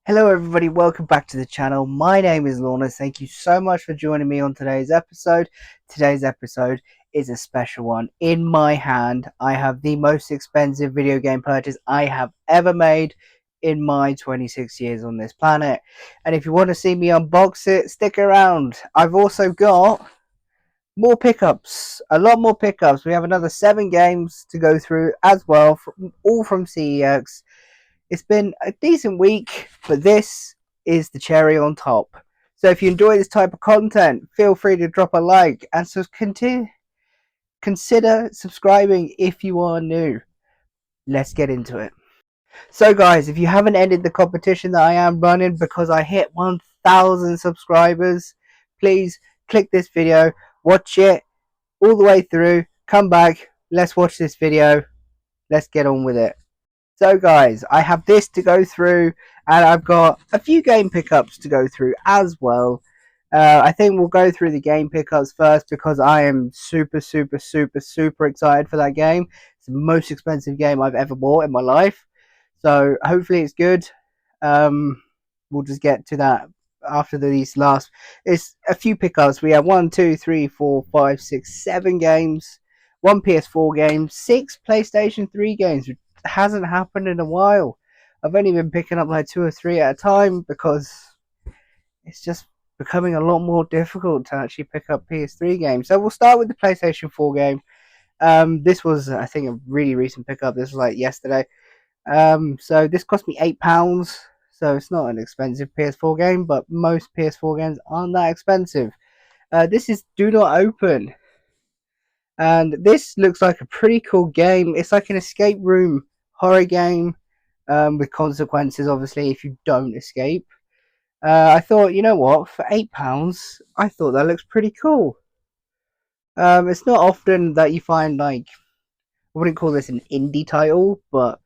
Hello everybody, welcome back to the channel. My name is Lorna. Thank you so much for joining me on today's episode. Today's episode is a special one. In my hand, I have the most expensive video game purchase I have ever made in my 26 years on this planet. And if you want to see me unbox it, stick around. I've also got more pickups, a lot more pickups. We have another 7 games to go through as well, all from CEX. It's been a decent week, but this is the cherry on top. So if you enjoy this type of content, feel free to drop a like and consider subscribing if you are new. Let's get into it. So guys, if you haven't ended the competition that I am running because I hit 1,000 subscribers, please click this video, watch it all the way through, come back, let's watch this video, let's get on with it. So guys, I have this to go through, and I've got a few game pickups to go through as well. I think we'll go through the game pickups first because I am super excited for that game. It's the most expensive game I've ever bought in my life, so hopefully it's good. We'll just get to that after these last. It's a few pickups. We have 1, 2, 3, 4, 5, 6, 7 games, 1 PS4 game, 6 PlayStation 3 games. Hasn't happened in a while. I've only been picking up like 2 or 3 at a time because it's just becoming a lot more difficult to actually pick up PS3 games. So we'll start with the PlayStation 4 game. This was, I think, a really recent pickup. This was like yesterday. So this cost me £8. So it's not an expensive PS4 game, but most PS4 games aren't that expensive. This is Do Not Open. And this looks like a pretty cool game. It's like an escape room horror game with consequences, obviously, if you don't escape. I thought, you know what, for £8, I thought that looks pretty cool. It's not often that you find, like, I wouldn't call this an indie title, but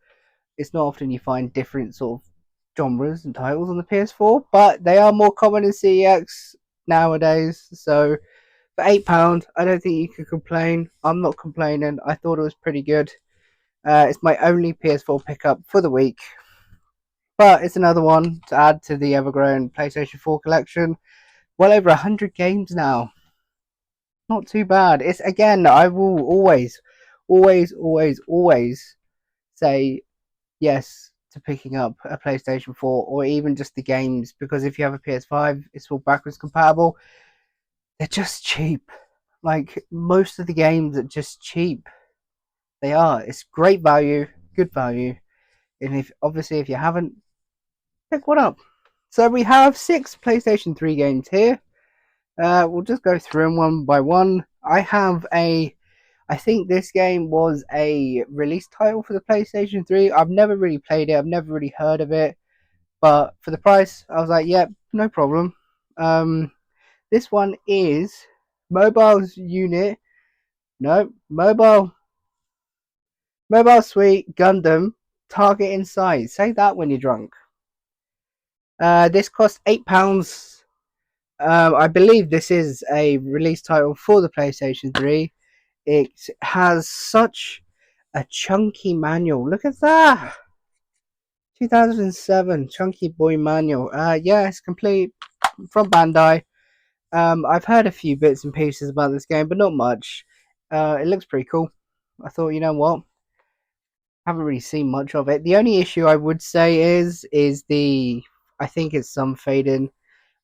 it's not often you find different sort of genres and titles on the PS4, but they are more common in CEX nowadays, so for £8, I don't think you could complain. I'm not complaining. I thought it was pretty good. It's my only PS4 pickup for the week, but it's another one to add to the ever-growing PlayStation 4 collection. Well over 100 games now. Not too bad. It's again, I will always say yes to picking up a PlayStation 4 or even just the games, because if you have a PS5, it's all backwards compatible. They're just cheap. Like, most of the games are just cheap. They are. It's great value, good value. And if you haven't, pick one up. So we have 6 PlayStation 3 games here. We'll just go through them one by one. I think this game was a release title for the PlayStation 3. I've never really played it. I've never really heard of it. But for the price, I was like, yep, no problem. This one is Mobile's Unit. No, Mobile Suit Gundam Target Inside. Say that when you're drunk. This cost £8. I believe this is a release title for the PlayStation 3. It has such a chunky manual. Look at that! 2007 Chunky Boy manual. Yeah, it's complete from Bandai. I've heard a few bits and pieces about this game, but not much. It looks pretty cool. I thought, you know what? Haven't really seen much of it. The only issue I would say is I think it's some fading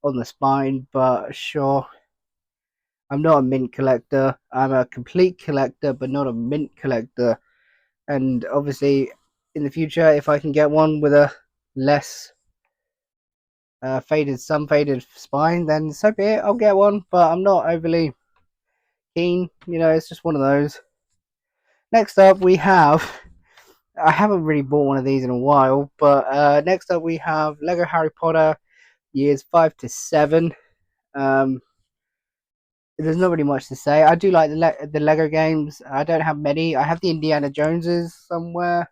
on the spine, but sure. I'm not a mint collector. I'm a complete collector, but not a mint collector. And obviously, in the future, if I can get one with a less some faded spine, then so be it. I'll get one, but I'm not overly keen. You know, it's just one of those. Next up, we have. I haven't really bought one of these in a while, but next up we have Lego Harry Potter years 5 to 7. There's not really much to say. I do like the Lego games. I don't have many. I have the Indiana Joneses somewhere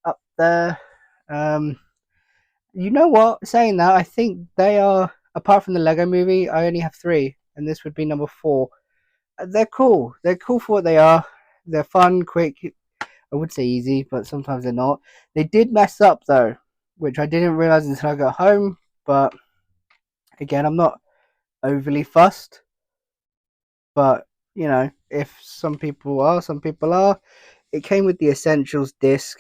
up there. You know what? Saying that, I think they are, apart from the Lego movie, I only have 3, and this would be number 4. They're cool. They're cool for what they are. They're fun, quick. I would say easy, but sometimes they're not. They did mess up though which I didn't realize until I got home. But again, I'm not overly fussed. But you know, if some people are, some people are. It came with the Essentials disc,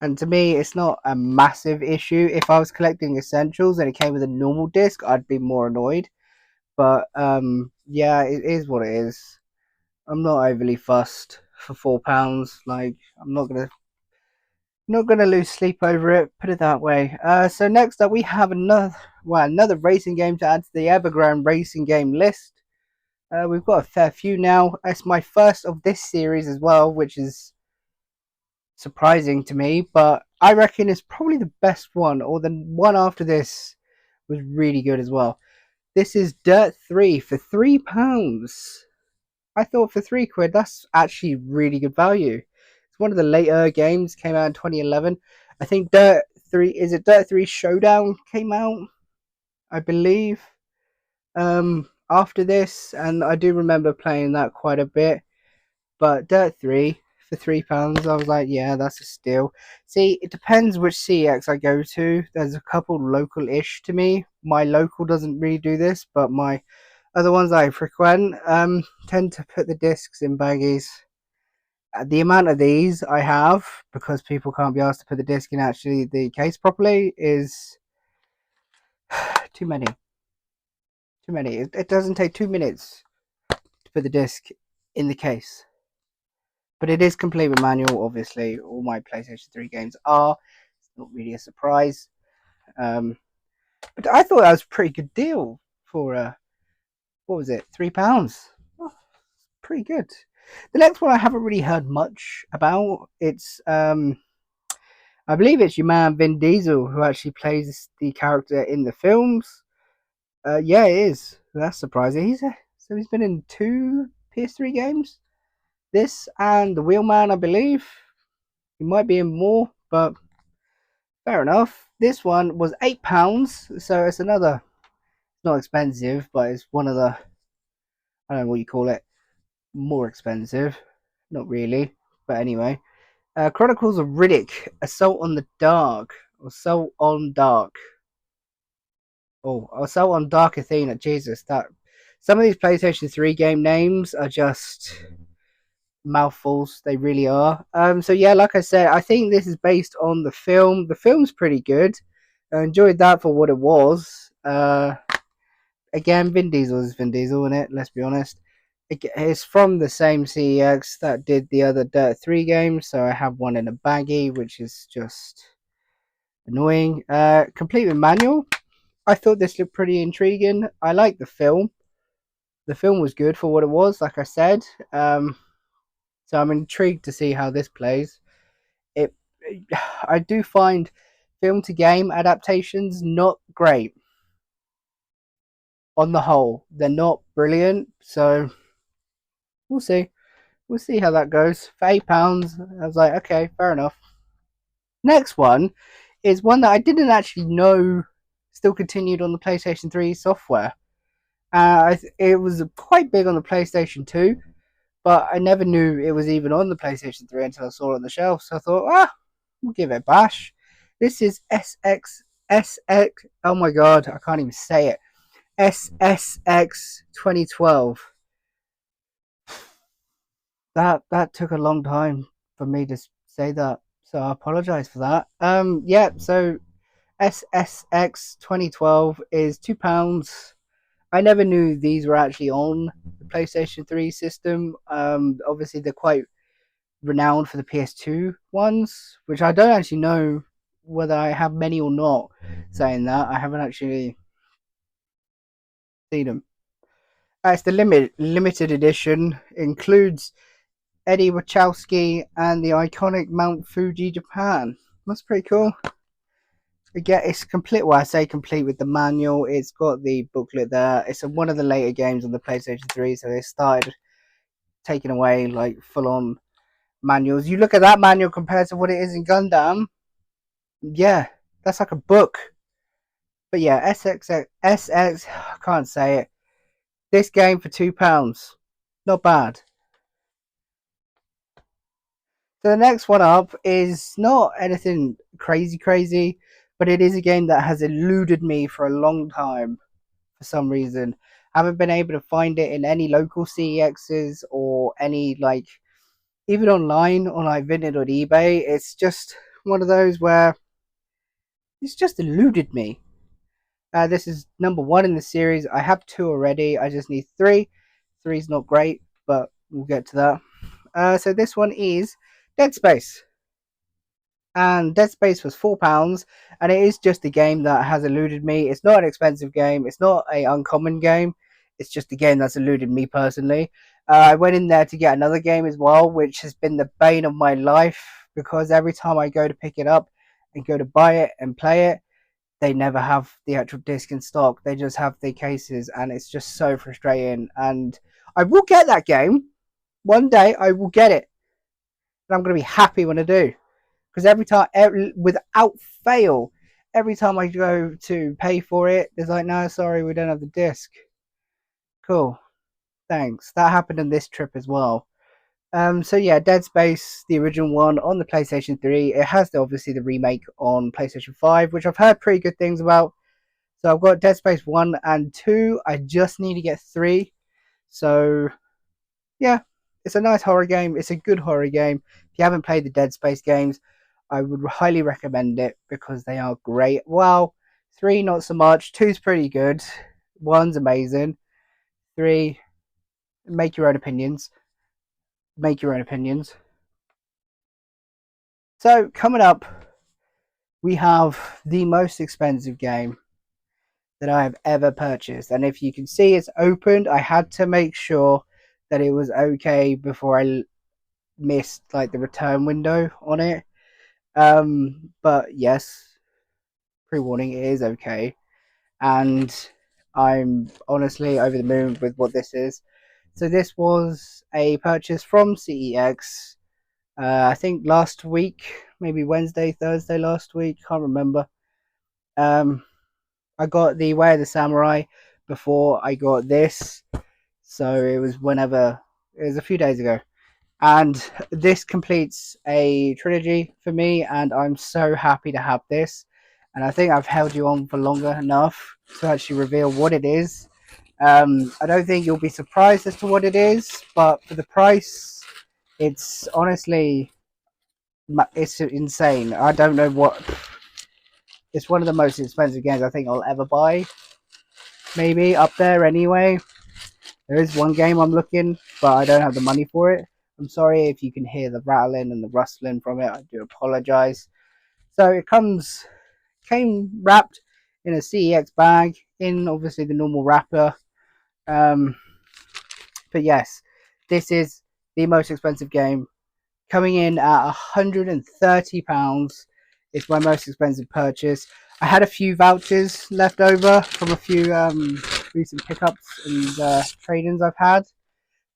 and to me, it's not a massive issue. If I was collecting Essentials and it came with a normal disc, I'd be more annoyed. But yeah, it is what it is. I'm not overly fussed for £4. Like, I'm not gonna lose sleep over it. Put it that way. So next up, we have another racing game to add to the Evergrande racing game list. We've got a fair few now. It's my first of this series as well, which is surprising to me, but I reckon it's probably the best one, or the one after this was really good as well. This is Dirt 3 for £3. I thought for £3, that's actually really good value. It's one of the later games, came out in 2011. I think Dirt 3, is it Dirt 3 Showdown came out, I believe, after this, and I do remember playing that quite a bit. But Dirt 3 for £3, I was like, yeah, that's a steal. See, it depends which CEX I go to. There's a couple local-ish to me. My local doesn't really do this, but my other ones I frequent tend to put the discs in baggies. The amount of these I have, because people can't be asked to put the disc in actually the case properly, is too many. Too many. It doesn't take 2 minutes to put the disc in the case. But it is complete with manual, obviously. All my PlayStation 3 games are. It's not really a surprise. But I thought that was a pretty good deal for, what was it, £3? Oh, pretty good. The next one I haven't really heard much about. It's, I believe it's your man Vin Diesel who actually plays the character in the films. Yeah, it is. That's surprising. So he's been in 2 PS3 games. This and The Wheelman, I believe. He might be in more, but fair enough. This one was £8, so it's another. It's not expensive, but it's one of the. I don't know what you call it. More expensive. Not really, but anyway. Chronicles of Riddick: Assault on the Dark. Assault on Dark. Oh, Assault on Dark Athena. Jesus, that. Some of these PlayStation 3 game names are just mouthfuls. They really are. So yeah, like I said, I think this is based on the film. The film's pretty good. I enjoyed that for what it was. Again, Vin Diesel is Vin Diesel in it. Let's be honest. It's from the same CEX that did the other Dirt 3 games, so I have one in a baggie, which is just annoying. Complete with manual. I thought this looked pretty intriguing. I like the film. The film was good for what it was, like I said. So I'm intrigued to see how this plays. It, I do find film to game adaptations not great. On the whole, they're not brilliant. So we'll see. We'll see how that goes. For £8, I was like, okay, fair enough. Next one is one that I didn't actually know still continued on the PlayStation 3 software. It was quite big on the PlayStation 2, but I never knew it was even on the PlayStation 3 until I saw it on the shelf. So I thought, we'll give it a bash. This is SX. Oh my god, I can't even say it. SSX 2012. That took a long time for me to say that, so I apologize for that. Yeah. So SSX 2012 is £2. I never knew these were actually on the PlayStation 3 system. Obviously they're quite renowned for the PS2 ones, which I don't actually know whether I have many or not. Saying that, I haven't actually seen them. It's the limited edition. Includes Eddie Wachowski and the iconic Mount Fuji, Japan. That's pretty cool. Again, it's complete. Well, I say complete with the manual. It's got the booklet there. It's one of the later games on the PlayStation 3, so they started taking away like full-on manuals. You look at that manual compared to what it is in Gundam. Yeah, that's like a book. But yeah, SX, I can't say it. This game for £2, not bad. So the next one up is not anything crazy, but it is a game that has eluded me for a long time for some reason. I haven't been able to find it in any local CEXs or any like even online on like Vinted or eBay. It's just one of those where it's just eluded me. This is number one in the series. I have two already. I just need three. Three's not great, but we'll get to that. So this one is Dead Space. And Dead Space was £4, and it is just a game that has eluded me. It's not an expensive game. It's not a uncommon game. It's just a game that's eluded me personally. I went in there to get another game as well, which has been the bane of my life because every time I go to pick it up and go to buy it and play it, they never have the actual disc in stock. They just have the cases, and it's just so frustrating. And I will get that game one day. I will get it, and I'm going to be happy when I do. Because every time, without fail, every time I go to pay for it, there's like, no, sorry, we don't have the disc. Cool, thanks. That happened on this trip as well. So yeah, Dead Space, the original one on the PlayStation 3. It has obviously the remake on PlayStation 5, which I've heard pretty good things about. So I've got Dead Space 1 and 2. I just need to get 3. So yeah, it's a nice horror game. It's a good horror game. If you haven't played the Dead Space games, I would highly recommend it because they are great. Well, 3 not so much. Two's pretty good. 1's amazing. 3, make your own opinions. Make your own opinions. So coming up, we have the most expensive game that I have ever purchased. And if you can see it's opened, I had to make sure that it was okay before I missed like the return window on it. But yes, pre-warning, it is okay. And I'm honestly over the moon with what this is. So this was a purchase from CEX. I think last week, maybe Wednesday, Thursday last week. Can't remember. Um, I got the Way of the Samurai before I got this, so it was whenever it was a few days ago. And this completes a trilogy for me, and I'm so happy to have this. And I think I've held you on for longer enough to actually reveal what it is. I don't think you'll be surprised as to what it is, but for the price, it's honestly it's insane. I don't know what. It's one of the most expensive games I think I'll ever buy. Maybe up there anyway. There is one game I'm looking, but I don't have the money for it. I'm sorry if you can hear the rattling and the rustling from it. I do apologize. So it came wrapped in a CEX bag in obviously the normal wrapper. Um, but yes, this is the most expensive game, coming in at £130. It's my most expensive purchase. I had a few vouchers left over from a few recent pickups and trade-ins I've had,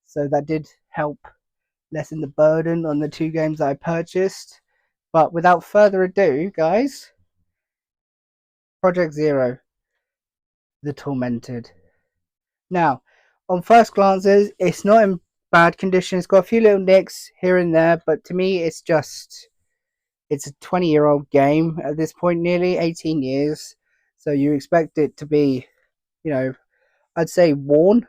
so that did help lessen the burden on the two games that I purchased. But without further ado, guys, Project Zero, The Tormented. Now, on first glances, it's not in bad condition. It's got a few little nicks here and there, but to me, it's a 20-year-old game at this point, nearly 18 years. So you expect it to be, I'd say worn.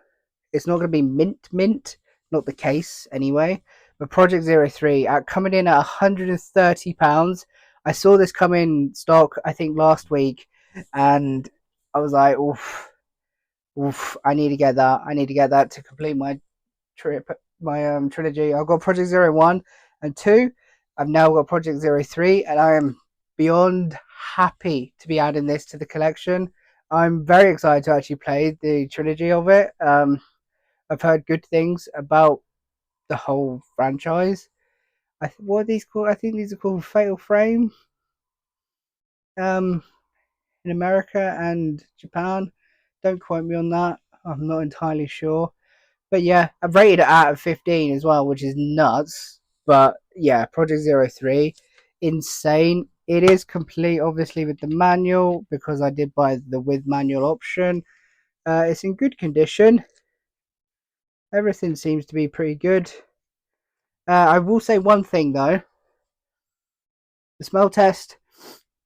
It's not going to be mint, not the case anyway. But Project Zero 3 coming in at £130. I saw this come in stock, I think, last week, and I was like, oof, I need to get that. I need to get that to complete my trip, my trilogy. I've got Project Zero 1 and 2. I've now got Project Zero 3, and I am beyond happy to be adding this to the collection. I'm very excited to actually play the trilogy of it. I've heard good things about the whole franchise. What are these called? I think these are called Fatal Frame. In America and Japan. Don't quote me on that. I'm not entirely sure. But yeah, I've rated it out of 15 as well, which is nuts. But yeah, Project Zero 3, insane. It is complete, obviously, with the manual because I did buy the with manual option. It's in good condition. Everything seems to be pretty good. I will say one thing though. The smell test,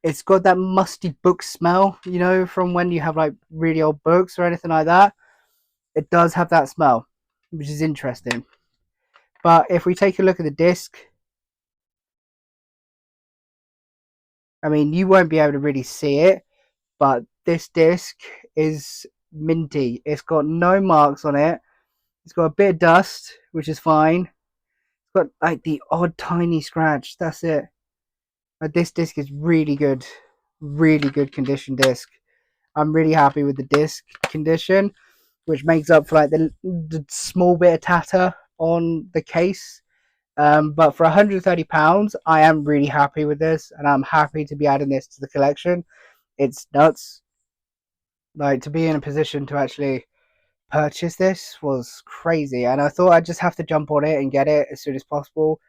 it's got that musty book smell, you know, from when you have like really old books or anything like that. It does have that smell, which is interesting. But if we take a look at the disc, I mean, you won't be able to really see it, but this disc is minty. It's got no marks on it. It's got a bit of dust, which is fine. It's got like the odd tiny scratch. That's it. But this disc is really good condition disc. I'm really happy with the disc condition, which makes up for like the small bit of tatter on the case. But for £130, I am really happy with this, and I'm happy to be adding this to the collection. It's nuts. Like, to be in a position to actually purchase this was crazy, and I thought I'd just have to jump on it and get it as soon as possible.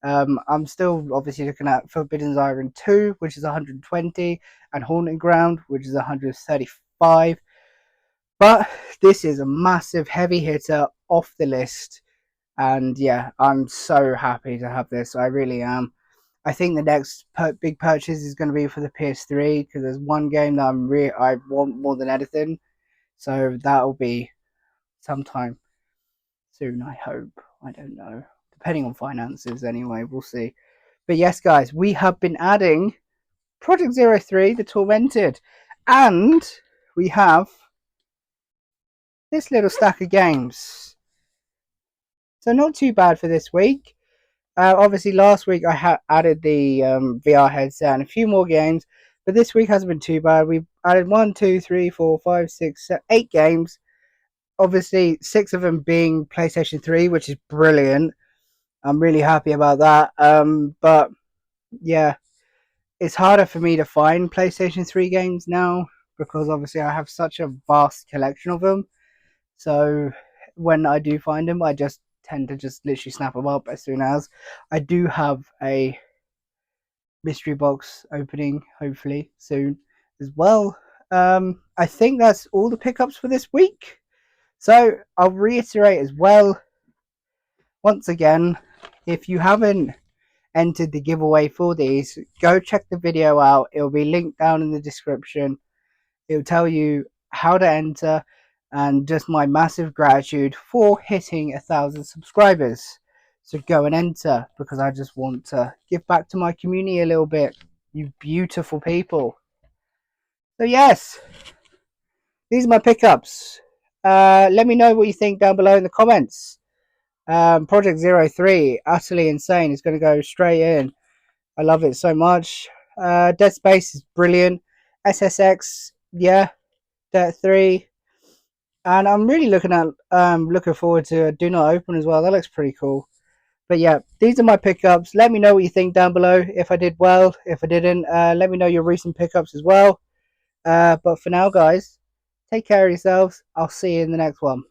I'm still obviously looking at Forbidden Siren 2, which is 120, and Haunting Ground, which is 135. But this is a massive heavy hitter off the list, and yeah, I'm so happy to have this. I really am. I think the next big purchase is going to be for the PS3 because there's one game that I want more than anything. So that'll be sometime soon, I hope. I don't know. Depending on finances, anyway, we'll see. But yes, guys, we have been adding Project Zero 3, The Tormented, and we have this little stack of games. So not too bad for this week. Obviously, last week I added the VR headset and a few more games, but this week hasn't been too bad. We've added 1, 2, 3, 4, 5, 6, 7, 8 games. Obviously, 6 of them being PlayStation 3, which is brilliant. I'm really happy about that. But yeah, it's harder for me to find PlayStation 3 games now because obviously I have such a vast collection of them. So when I do find them, I just tend to just literally snap them up as soon as. I do have a mystery box opening hopefully soon as well. I think that's all the pickups for this week. So I'll reiterate as well, once again, if you haven't entered the giveaway for these, go check the video out. It'll be linked down in the description. It'll tell you how to enter and just my massive gratitude for hitting 1,000 subscribers. So go and enter because I just want to give back to my community a little bit. You beautiful people. So yes, these are my pickups. Let me know what you think down below in the comments. Project Zero 3, utterly insane. It's going to go straight in. I love it so much. Dead Space is brilliant. SSX, yeah, Dead 3. And I'm really looking forward to Do Not Open as well. That looks pretty cool. But yeah, these are my pickups. Let me know what you think down below. If I did well, if I didn't, let me know your recent pickups as well. But for now, guys, take care of yourselves. I'll see you in the next one.